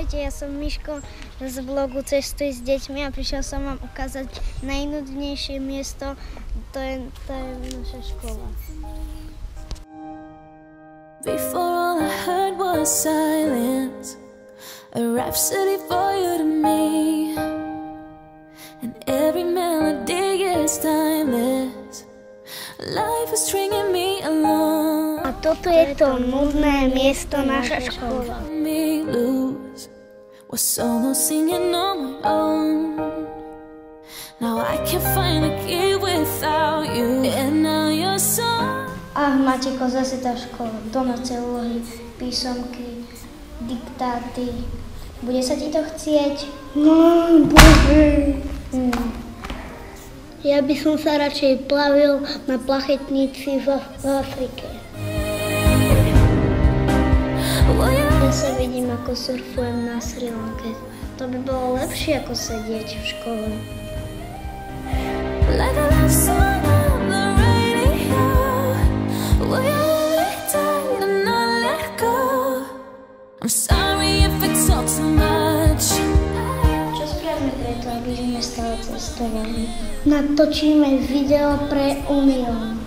Ahojte, ja som Miško z blogu Cestuj s deťmi a prišiel som vám ukázať najnudnejšie miesto, to je naša škola. Before all I heard was silence, a rhapsody for you to me, and every melody is timeless. Life is stringing me along. A toto je to nudné miesto, naša škola. Was solo singing on my own. Now I can't find a key without you. And now you're so. Mateko, zase tá škola. Domáce úlohy, písomky, diktáty. Bude sa ti to chcieť? No, bude. Ja by som sa radšej plavil na plachetnici v Afrike. Ja sa vidím, ako surfujem na Sri Lanke. To by bolo lepšie, ako sedieť v škole. Čo spravíme preto, aby sme stále cestovali? Natočíme video pre Unión.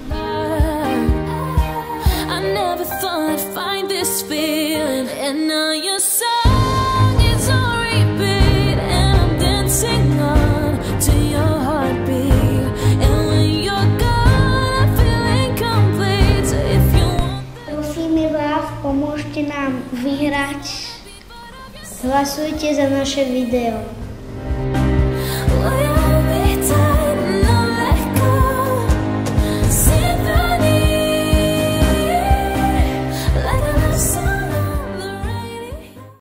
Never thought I'd find this feeling, and now your song is on repeat, and I'm dancing on to your heartbeat. And when you're gone, I feel incomplete. So if you want, prosíme vás, pomôžte nám vyhrať. Hlasujte za naše video.